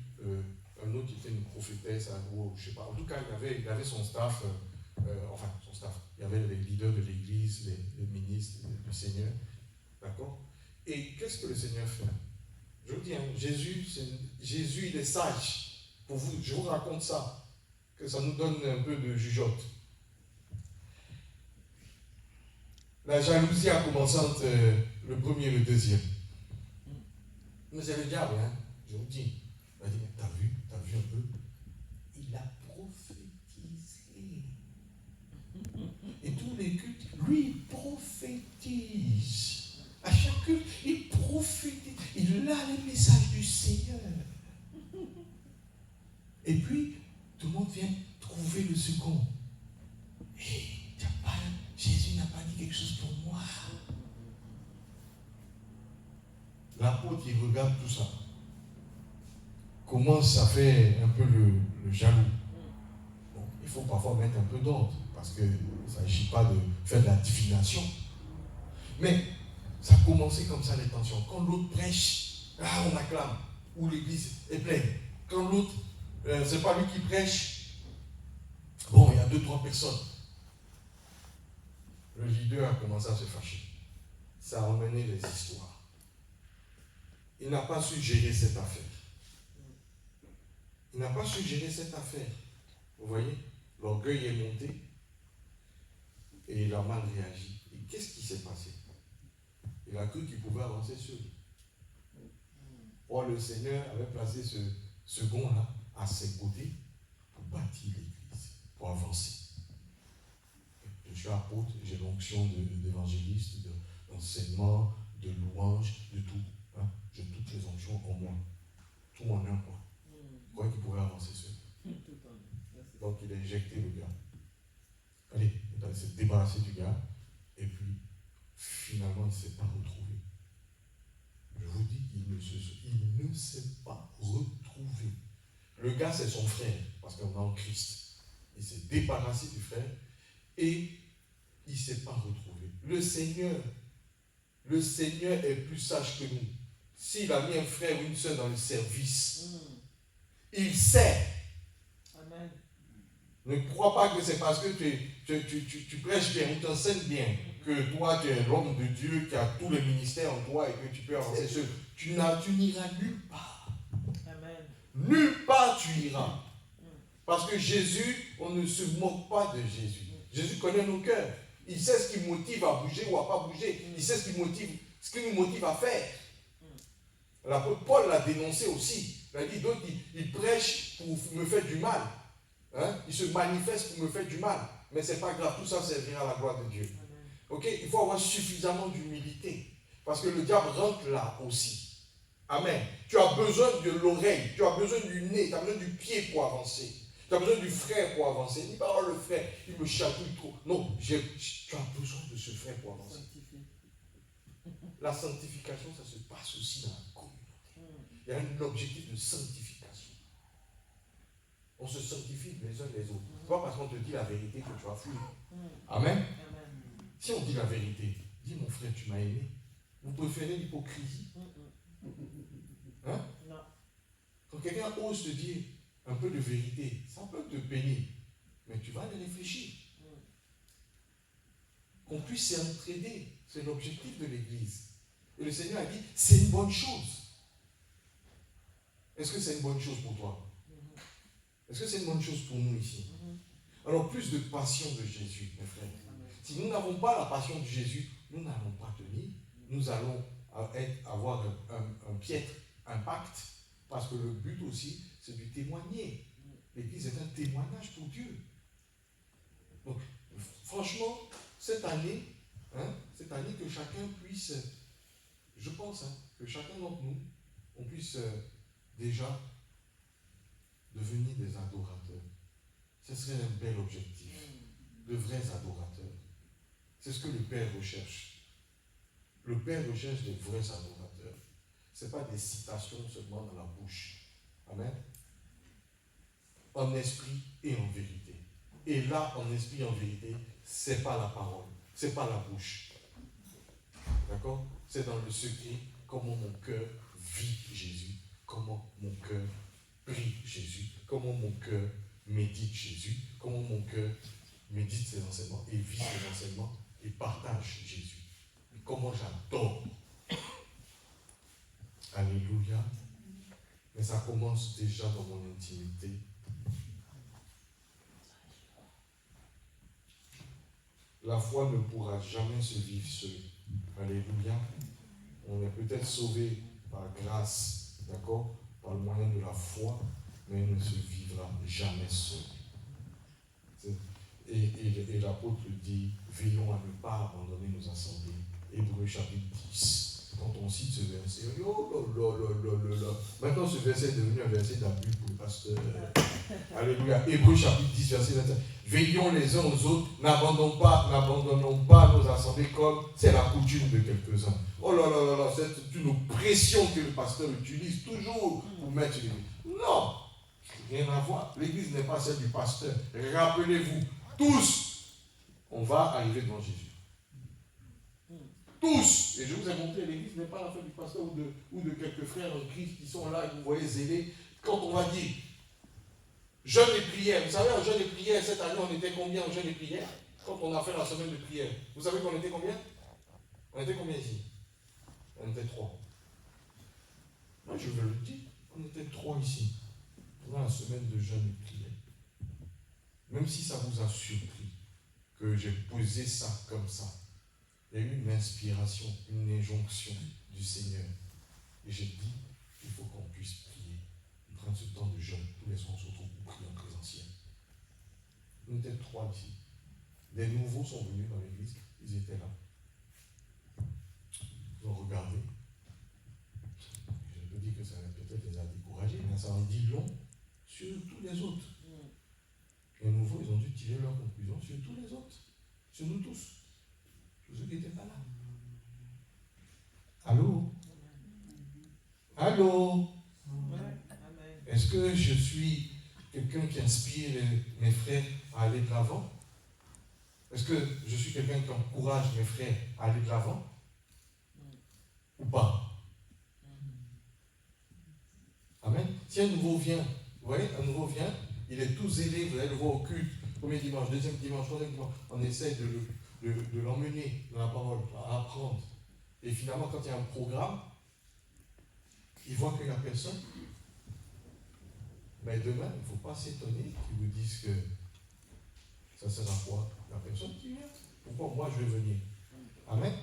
S1: un autre qui était une prophétesse, ou je ne sais pas. En tout cas, il avait son staff, son staff. Il y avait les leaders de l'église, les ministres du Seigneur. D'accord? Et qu'est-ce que le Seigneur fait? Je vous dis, hein, Jésus, il est sage. Pour vous, je vous raconte ça, que ça nous donne un peu de jugeote. La jalousie a commencé entre le premier et le deuxième. Mais c'est le diable, hein, je vous dis. Il a dit, t'as vu un peu? Il a prophétisé. Et tous les cultes, lui, il prophétise. À chaque culte, il prophétise. Il a les messages du Seigneur. Et puis, tout le monde vient trouver le second. Et Jésus n'a pas dit quelque chose pour moi. L'apôtre, il regarde tout ça. Comment ça fait un peu le jaloux. Bon, il faut parfois mettre un peu d'ordre, parce qu'il ne s'agit pas de faire de la divination. Mais ça a commencé comme ça, les tensions. Quand l'autre prêche, on acclame, ou l'église est pleine. Quand l'autre, c'est pas lui qui prêche, bon, il y a 2-3 personnes. Le leader a commencé à se fâcher. Ça a emmené les histoires. Il n'a pas su gérer cette affaire. Vous voyez, l'orgueil est monté et il a mal réagi. Et qu'est-ce qui s'est passé? Il a cru qu'il pouvait avancer seul. Or, le Seigneur avait placé ce second-là à ses côtés pour bâtir l'église, pour avancer. Je suis apôtre, j'ai l'onction d'évangéliste, d'enseignement, de louange, de tout. Hein. J'ai toutes les onctions en moi. Tout en un, quoi. Je croyais qu'il pouvait avancer seul. Donc il a éjecté le gars. Allez, il s'est débarrassé du gars. Et puis, finalement, il ne s'est pas retrouvé. Je vous dis qu'il ne s'est pas retrouvé. Le gars, c'est son frère, parce qu'on est en Christ. Il s'est débarrassé du frère et il ne s'est pas retrouvé. Le Seigneur est plus sage que nous. S'il a mis un frère ou une soeur dans le service, il sait.
S4: Amen.
S1: Ne crois pas que c'est parce que tu prêches bien ou tu enseignes bien que toi tu es l'homme de Dieu qui a tous les ministères en toi et que tu peux avancer seul. Tu n'iras nulle part.
S4: Amen.
S1: Nulle part tu iras. Parce que Jésus, on ne se moque pas de Jésus. Jésus connaît nos cœurs. Il sait ce qui motive à bouger ou à pas bouger. Il sait ce qui nous motive à faire. L'apôtre Paul l'a dénoncé aussi. Il a dit, d'autres, ils prêchent pour me faire du mal. Hein? Ils se manifestent pour me faire du mal. Mais ce n'est pas grave, tout ça servira à la gloire de Dieu. Ok? Il faut avoir suffisamment d'humilité. Parce que le diable rentre là aussi. Amen. Tu as besoin de l'oreille, tu as besoin du nez, tu as besoin du pied pour avancer. Tu as besoin du frère pour avancer. Dis pas, oh, le frère, il me chatouille trop. Non, tu as besoin de ce frère pour avancer. La sanctification, ça se passe aussi dans la communauté. Il y a un objectif de sanctification. On se sanctifie les uns les autres. Ce n'est pas parce qu'on te dit la vérité que tu vas fuir. Amen. Si on dit la vérité, dis mon frère, tu m'as aimé. Vous préférez l'hypocrisie? Hein?
S4: Non.
S1: Quand quelqu'un ose te dire un peu de vérité, ça peut te peiner, mais tu vas y réfléchir. Qu'on puisse s'entraider, c'est l'objectif de l'Église. Et le Seigneur a dit, c'est une bonne chose. Est-ce que c'est une bonne chose pour toi? Est-ce que c'est une bonne chose pour nous ici? Alors, plus de passion de Jésus, mes frères. Si nous n'avons pas la passion de Jésus, nous n'allons pas tenir. Nous allons avoir un piètre impact, parce que le but aussi, c'est de témoigner. L'Église est un témoignage pour Dieu. Donc, franchement, cette année que chacun puisse, je pense, que chacun d'entre nous, on puisse déjà devenir des adorateurs. Ce serait un bel objectif. De vrais adorateurs. C'est ce que le Père recherche. Le Père recherche des vrais adorateurs. Ce n'est pas des citations seulement dans la bouche. Amen. En esprit et en vérité. Et là, en esprit et en vérité, ce n'est pas la parole. Ce n'est pas la bouche. D'accord? C'est dans le secret comment mon cœur vit Jésus. Comment mon cœur prie Jésus. Comment mon cœur médite Jésus. Comment mon cœur médite ses enseignements et vit ses enseignements et partage Jésus. Et comment j'adore. Alléluia. Mais ça commence déjà dans mon intimité. La foi ne pourra jamais se vivre seule. Alléluia. On est peut-être sauvé par grâce, d'accord, par le moyen de la foi, mais on ne se vivra jamais seul. Et l'apôtre dit, veillons à ne pas abandonner nos assemblées. Hébreux chapitre 10. Quand on cite ce verset, maintenant ce verset est devenu un verset d'abus pour le pasteur. Alléluia. Hébreux chapitre 10, verset 25. Veillons les uns aux autres, n'abandonnons pas nos assemblées comme c'est la coutume de quelques-uns. Oh là là là là, c'est une pression que le pasteur utilise toujours pour mettre l'église. Non, rien à voir. L'église n'est pas celle du pasteur. Rappelez-vous, tous, on va arriver devant Jésus. Tous. Et je vous ai montré, l'église n'est pas l'affaire du pasteur ou de quelques frères en Christ qui sont là et que vous voyez zélés. Quand on va dire jeûne et prière, vous savez, en jeûne et prière, cette année, on était combien en jeûne et prière? Quand on a fait la semaine de prière, vous savez qu'on était combien? On était combien ici? On était 3. Moi, je veux le dire, on était 3 ici, pendant la semaine de jeûne et prière. Même si ça vous a surpris que j'ai posé ça comme ça, il y a eu une inspiration, une injonction du Seigneur. Et j'ai dit, il faut qu'on puisse prier. On prend ce temps de jeûne, tous les soirs on se retrouve pour prier en présentiel. Nous étions 3 ici. Les nouveaux sont venus dans l'église, ils étaient là. Ils ont regardé. Je peux dire que ça peut-être les a découragés, mais ça en dit long sur tous les autres. Les nouveaux, ils ont dû tirer leur conclusion sur tous les autres, sur nous tous, sur ceux qui n'étaient pas là. Allô? Allô? Est-ce que je suis quelqu'un qui inspire mes frères à aller de l'avant? Est-ce que je suis quelqu'un qui encourage mes frères à aller de l'avant? Ou pas? Amen. Si un nouveau vient, vous voyez, un nouveau vient, il est tout zélé, vous allez le voir au culte, premier dimanche, deuxième dimanche, troisième dimanche, on essaie de l'emmener dans la parole, à apprendre. Et finalement, quand il y a un programme, il voit qu'il n'y a personne. Mais demain, il ne faut pas s'étonner qu'ils vous disent que ça sert à quoi? Il n'y a personne qui vient. Pourquoi moi je vais venir? Amen.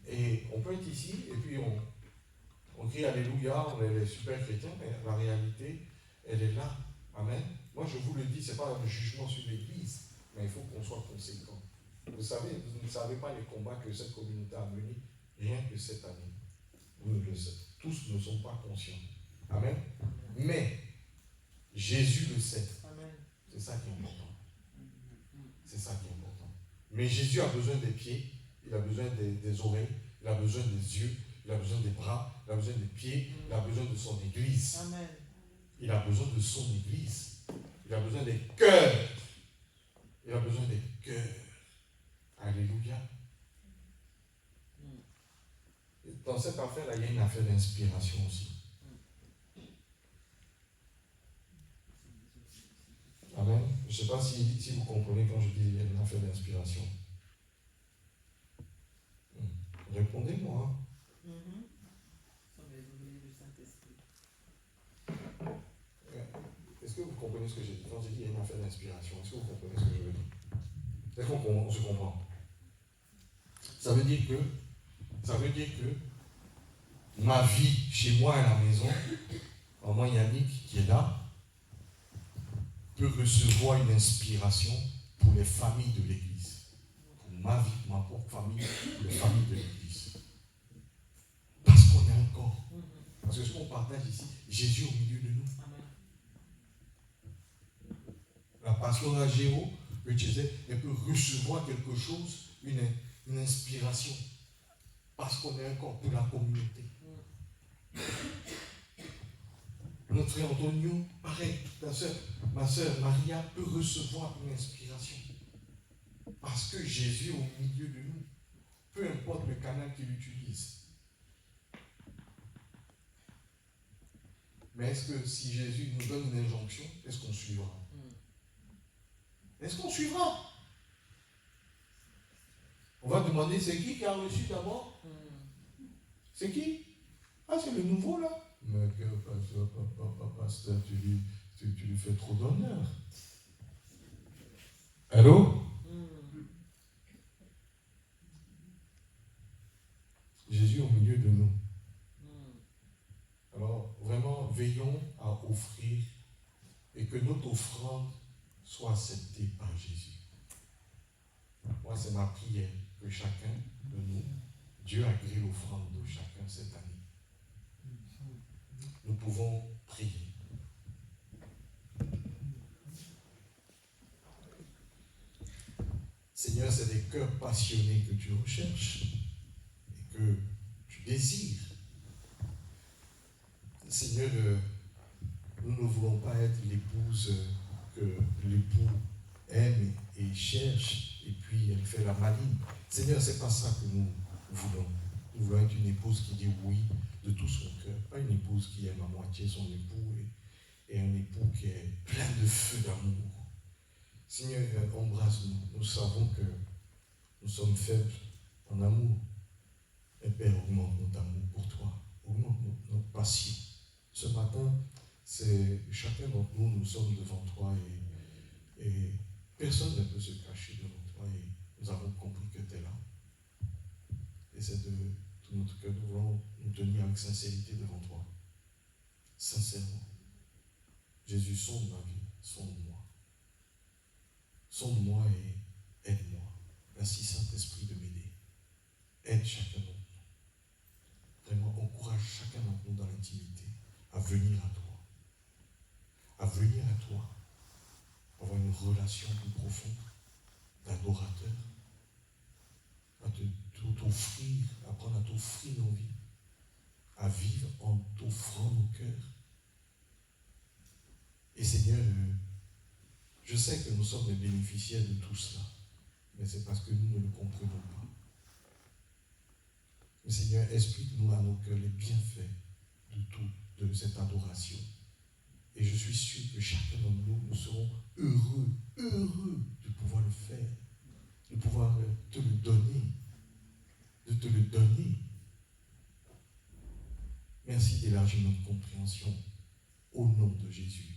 S1: Et on peut être ici, et puis on crie Alléluia, on est les super chrétiens, mais la réalité, elle est là. Amen. Moi je vous le dis, ce n'est pas un jugement sur l'Église, mais il faut qu'on soit conséquent. Vous savez, vous ne savez pas les combats que cette communauté a menés, rien que cette année. Vous le savez. Tous ne sont pas conscients. Amen. Mais Jésus le sait. Amen. C'est ça qui est important. C'est ça qui est important. Mais Jésus a besoin des pieds, il a besoin des oreilles, il a besoin des yeux, il a besoin des bras, il a besoin des pieds, il a besoin de son église. Amen. Il a besoin de son église. Il a besoin des cœurs. Il a besoin des cœurs. Alléluia. dans cette affaire-là, il y a une affaire d'inspiration aussi. Amen. Je ne sais pas si vous comprenez quand je dis qu'il y a une affaire d'inspiration. Répondez-moi. Est-ce que vous comprenez ce que j'ai dit? Quand j'ai dit qu'il y a une affaire d'inspiration, est-ce que vous comprenez ce que je veux dire? Est-ce qu'on se comprend? Ça veut dire que ma vie chez moi à la maison, moi Yannick qui est là, peut recevoir une inspiration pour les familles de l'Église. Pour ma vie, ma propre famille, les familles de l'Église. Parce qu'on est un corps. Parce que ce qu'on partage ici, Jésus au milieu de nous. La pastorale Géo, que tu disais, elle peut recevoir quelque chose, une inspiration. Parce qu'on est un corps pour la communauté. Notre frère Antonio, pareil, ma soeur Maria peut recevoir une inspiration. Parce que Jésus est au milieu de nous. Peu importe le canal qu'il utilise. Mais est-ce que si Jésus nous donne une injonction, est-ce qu'on suivra? Est-ce qu'on suivra? On va demander, c'est qui a reçu d'abord? C'est qui? Ah, c'est le nouveau là. Mais que pasteur, tu lui fais trop d'honneur. Allô? Jésus au milieu de nous. Alors, vraiment, veillons à offrir et que notre offrande soit acceptée par Jésus. Moi, c'est ma prière que chacun de nous, Dieu agrée l'offrande de chacun cette année. Nous pouvons prier. Seigneur, c'est des cœurs passionnés que tu recherches et que tu désires. Seigneur, nous ne voulons pas être l'épouse que l'époux aime et cherche et puis elle fait la maligne. Seigneur, c'est pas ça que nous voulons. Nous voulons être une épouse qui dit oui de tout son cœur, pas une épouse qui aime à moitié son époux et un époux qui est plein de feu d'amour. Seigneur, embrasse-nous. Nous savons que nous sommes faibles en amour. Et Père, augmente notre amour pour toi, augmente notre passion. Ce matin, c'est chacun d'entre nous, nous sommes devant toi et personne ne peut se cacher devant toi et nous avons compris que tu es là. Et c'est de tout notre cœur, nous voulons nous tenir avec sincérité devant toi. Sincèrement. Jésus, sonde ma vie, sonde-moi. Sonde-moi et aide-moi. Merci Saint-Esprit de m'aider. Aide chacun d'entre nous. Vraiment, encourage chacun d'entre nous dans l'intimité à venir à toi. À venir à toi. Avoir une relation plus profonde d'adorateur. À t'offrir, apprendre à t'offrir nos vies. À vivre en t'offrant nos cœurs. Et Seigneur, je sais que nous sommes les bénéficiaires de tout cela, mais c'est parce que nous ne le comprenons pas. Mais Seigneur, explique-nous à nos cœurs les bienfaits de tout, de cette adoration. Et je suis sûr que chacun d'entre nous serons heureux de pouvoir le faire, de pouvoir te le donner, de te le donner. Merci d'élargir notre compréhension au nom de Jésus,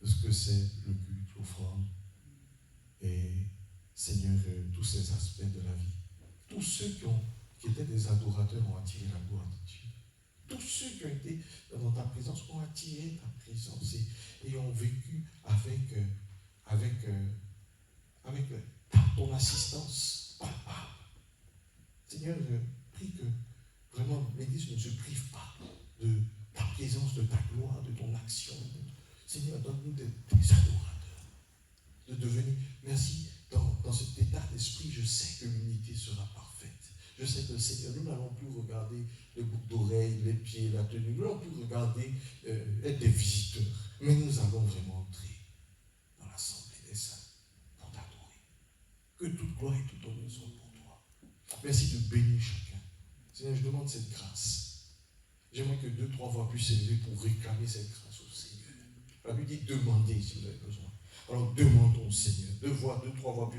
S1: de ce que c'est le culte, l'offrande, et Seigneur, tous ces aspects de la vie. Tous ceux qui étaient des adorateurs ont attiré la gloire de Dieu. Tous ceux qui ont été dans ta présence ont attiré ta présence et ont vécu avec ton assistance. Papa. Seigneur, je prie que vraiment l'Église ne se prive pas de ta présence, de ta gloire, de ton action. Seigneur, donne-nous des adorateurs, de devenir. Merci, dans cet état d'esprit, je sais que l'unité sera parfaite. Je sais que Seigneur, nous n'allons plus regarder les boucles d'oreilles, les pieds, la tenue, nous n'allons plus regarder être des visiteurs, mais nous allons vraiment entrer dans l'assemblée des saints pour t'adorer. Que toute gloire et tout honneur soient pour toi. Merci de bénir chacun. Seigneur, je demande cette grâce. J'aimerais que 2-3 voix puissent s'élever pour réclamer cette grâce au Seigneur. La Bible dit demandez si vous avez besoin. Alors demandons au Seigneur. 2-3 voix puissent